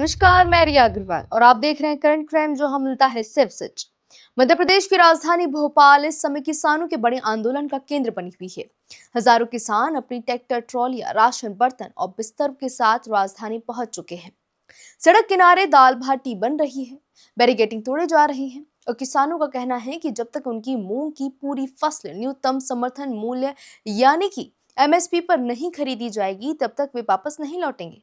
नमस्कार, मैं रिया अग्रवाल और आप देख रहे हैं करंट क्राइम जो हम मिलता है सिर्फ सच। मध्य प्रदेश की राजधानी भोपाल इस समय किसानों के बड़े आंदोलन का केंद्र बनी हुई है। हजारों किसान अपनी ट्रैक्टर ट्रॉलियां, राशन, बर्तन और बिस्तर के साथ राजधानी पहुंच चुके हैं। सड़क किनारे दाल भाटी बन रही है, बैरिकेडिंग तोड़े जा रही है और किसानों का कहना है कि जब तक उनकी मूंग की पूरी फसल न्यूनतम समर्थन मूल्य यानी कि एमएसपी पर नहीं खरीदी जाएगी तब तक वे वापस नहीं लौटेंगे।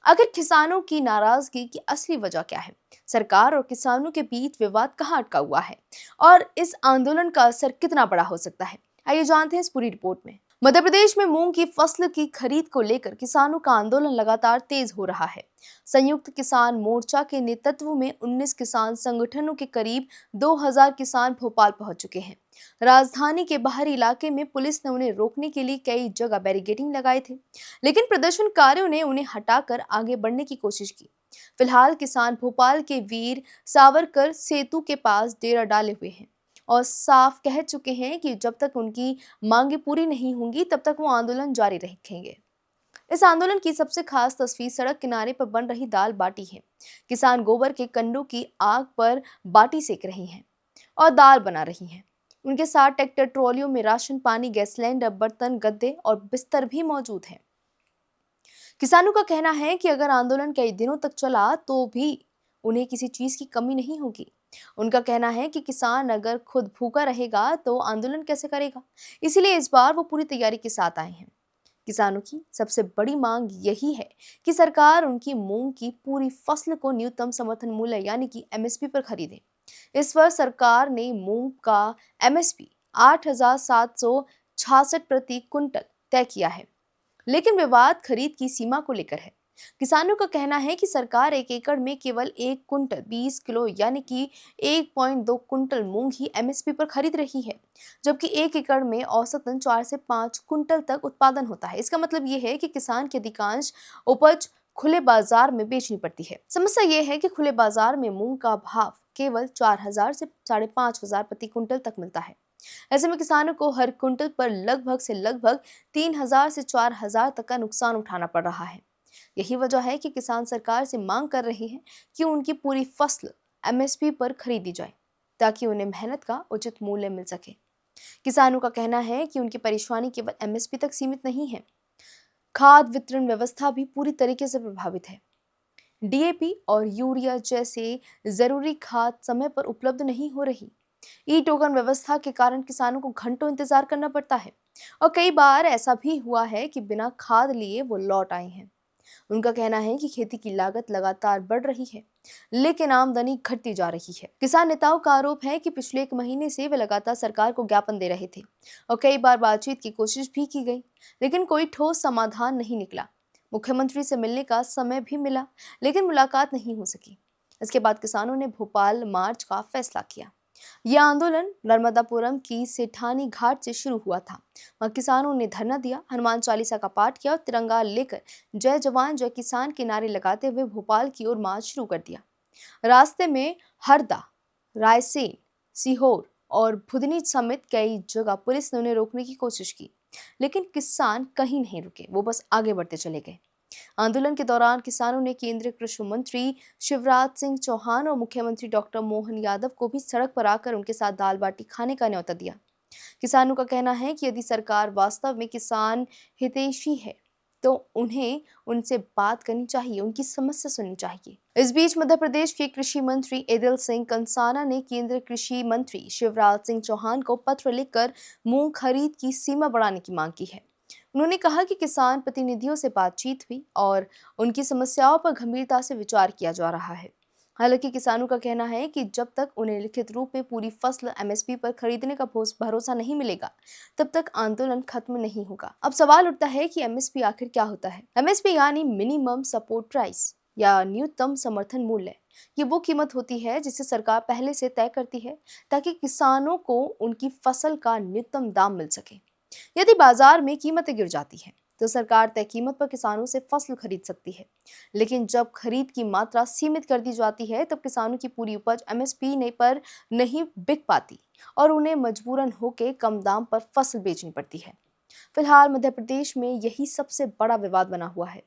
आखिर किसानों की नाराजगी की असली वजह क्या है? सरकार और किसानों के बीच विवाद कहाँ अटका हुआ है और इस आंदोलन का असर कितना बड़ा हो सकता है? आइए जानते हैं इस पूरी रिपोर्ट में। मध्य प्रदेश में मूंग की फसल की खरीद को लेकर किसानों का आंदोलन लगातार तेज हो रहा है। संयुक्त किसान मोर्चा के नेतृत्व में 19 किसान संगठनों के करीब 2000 किसान भोपाल पहुंच चुके हैं। राजधानी के बाहरी इलाके में पुलिस ने उन्हें रोकने के लिए कई जगह बैरिकेडिंग लगाए थे, लेकिन प्रदर्शनकारियों ने उन्हें हटाकर आगे बढ़ने की कोशिश की। फिलहाल किसान भोपाल के वीर सावरकर सेतु के पास डेरा डाले हुए हैं और साफ कह चुके हैं कि जब तक उनकी मांगे पूरी नहीं होंगी तब तक वो आंदोलन जारी रखेंगे। इस आंदोलन की सबसे खास तस्वीर सड़क किनारे पर बन रही दाल बाटी है। किसान गोबर के कंडों की आग पर बाटी सेक रही हैं और दाल बना रही हैं। उनके साथ ट्रैक्टर ट्रॉलियों में राशन, पानी, गैस सिलेंडर, बर्तन, गद्दे और बिस्तर भी मौजूद हैं। किसानों का कहना है कि अगर आंदोलन कई दिनों तक चला तो भी उन्हें किसी चीज की कमी नहीं होगी। उनका कहना है कि किसान अगर खुद भूखा रहेगा तो आंदोलन कैसे करेगा, इसीलिए इस बार वो पूरी तैयारी के साथ आए हैं। किसानों की सबसे बड़ी मांग यही है कि सरकार उनकी मूंग की पूरी फसल को न्यूनतम समर्थन मूल्य यानी कि एमएसपी पर खरीदे। इस वर्ष सरकार ने मूंग का एमएसपी 8,766 प्रति क्विंटल तय किया है, लेकिन विवाद खरीद की सीमा को लेकर है। किसानों का कहना है कि सरकार एक एकड़ में केवल 1 क्विंटल 20 किलो यानी कि 1.2 क्विंटल मूंग ही एमएसपी पर खरीद रही है, जबकि 1 एकड़ में औसतन 4 से 5 क्विंटल तक उत्पादन होता है। इसका मतलब ये है कि किसान की अधिकांश उपज खुले बाजार में बेचनी पड़ती है। समस्या ये है कि खुले बाजार में मूंग का भाव केवल 4,000 से 5,500 प्रति क्विंटल तक मिलता है। ऐसे में किसानों को हर क्विंटल पर लगभग 3,000 से 4,000 तक का नुकसान उठाना पड़ रहा है। यही वजह है कि किसान सरकार से मांग कर रहे हैं कि उनकी पूरी फसल एमएसपी पर खरीदी जाए ताकि उन्हें मेहनत का उचित मूल्य मिल सके। किसानों का कहना है कि उनकी परेशानी केवल एमएसपी तक सीमित नहीं है। खाद वितरण व्यवस्था भी पूरी तरीके से प्रभावित है। डीएपी और यूरिया जैसे जरूरी खाद समय पर उपलब्ध नहीं हो रही। ई टोकन व्यवस्था के कारण किसानों को घंटों इंतजार करना पड़ता है और कई बार ऐसा भी हुआ है कि बिना खाद लिए वो लौट आए हैं। उनका कहना है कि खेती की लागत लगातार बढ़ रही है, लेकिन आमदनी घटती जा रही है। किसान नेताओं का आरोप है कि पिछले 1 महीने से वे लगातार सरकार को ज्ञापन दे रहे थे और कई बार बातचीत की कोशिश भी की गई, लेकिन कोई ठोस समाधान नहीं निकला। मुख्यमंत्री से मिलने का समय भी मिला, लेकिन मुलाकात नहीं हो सकी। इसके बाद किसानों ने भोपाल मार्च का फैसला किया। यह आंदोलन नर्मदापुरम की सेठानी घाट से शुरू हुआ था। वहां किसानों ने धरना दिया, हनुमान चालीसा का पाठ किया और तिरंगा लेकर जय जवान जय किसान के नारे लगाते हुए भोपाल की ओर मार्च शुरू कर दिया। रास्ते में हरदा, रायसेन, सीहोर और भुदनी समेत कई जगह पुलिस ने उन्हें रोकने की कोशिश की, लेकिन किसान कहीं नहीं रुके, वो बस आगे बढ़ते चले गए। आंदोलन के दौरान किसानों ने केंद्रीय कृषि मंत्री शिवराज सिंह चौहान और मुख्यमंत्री डॉक्टर मोहन यादव को भी सड़क पर आकर उनके साथ दाल बाटी खाने का न्योता दिया। किसानों का कहना है कि यदि सरकार वास्तव में किसान हितैषी है तो उन्हें उनसे बात करनी चाहिए, उनकी समस्या सुननी चाहिए। इस बीच मध्य प्रदेश के कृषि मंत्री एदिल सिंह कंसाना ने केंद्रीय कृषि मंत्री शिवराज सिंह चौहान को पत्र लिखकर मूंग खरीद की सीमा बढ़ाने की मांग की है। उन्होंने कहा कि किसान प्रतिनिधियों से बातचीत हुई और उनकी समस्याओं पर गंभीरता से विचार किया जा रहा है। हालांकि किसानों का कहना है कि जब तक उन्हें लिखित रूप में पूरी फसल एमएसपी पर खरीदने का भरोसा नहीं मिलेगा, तब तक आंदोलन खत्म नहीं होगा। अब सवाल उठता है कि एमएसपी आखिर क्या होता है? एमएसपी यानी मिनिमम सपोर्ट प्राइस या न्यूनतम समर्थन मूल्य। ये वो कीमत होती है जिसे सरकार पहले से तय करती है ताकि किसानों को उनकी फसल का न्यूनतम दाम मिल सके। यदि बाजार में कीमतें गिर जाती हैं तो सरकार तय कीमत पर किसानों से फसल खरीद सकती है, लेकिन जब खरीद की मात्रा सीमित कर दी जाती है तब किसानों की पूरी उपज एमएसपी ने पर नहीं बिक पाती और उन्हें मजबूरन होकर कम दाम पर फसल बेचनी पड़ती है। फिलहाल मध्य प्रदेश में यही सबसे बड़ा विवाद बना हुआ है।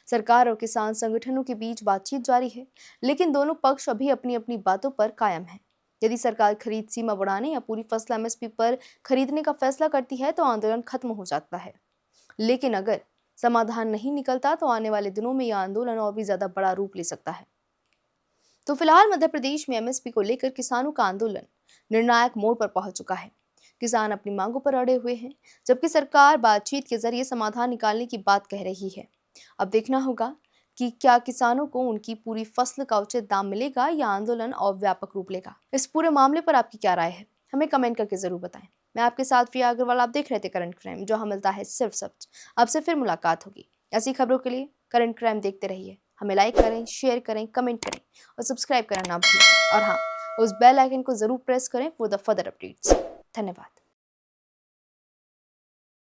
सरकार और किसान संगठनों के बीच बातचीत जारी है, लेकिन दोनों पक्ष अभी अपनी अपनी बातों पर कायम हैं। यदि सरकार खरीद सीमा बढ़ाने या पूरी फसल एमएसपी पर खरीदने का फैसला करती है तो आंदोलन खत्म हो जाता है। लेकिन अगर समाधान नहीं निकलता तो आने वाले दिनों में यह आंदोलन और भी ज्यादा बड़ा रूप ले सकता है। तो फिलहाल मध्य प्रदेश में एमएसपी को लेकर किसानों का आंदोलन निर्णायक मोड़ पर पहुंच चुका है। किसान अपनी मांगों पर अड़े हुए हैं, जबकि सरकार बातचीत के जरिए समाधान निकालने की बात कह रही है। अब देखना होगा कि क्या किसानों को उनकी पूरी फसल का उचित दाम मिलेगा या आंदोलन और व्यापक रूप लेगा। इस पूरे मामले पर आपकी क्या राय है, हमें कमेंट करके जरूर बताएं। मैं आपके साथ प्रिया अग्रवाल, आप देख रहे थे करंट क्राइम, जो मिलता है सिर्फ सच। आपसे फिर मुलाकात होगी ऐसी खबरों के लिए। करंट क्राइम देखते रहिए, हमें लाइक करें, शेयर करें, कमेंट करें और सब्सक्राइब करना ना भूलें। और हाँ, उस बेल आइकन को जरूर प्रेस करें फॉर द फर्दर अपडेट्स। धन्यवाद।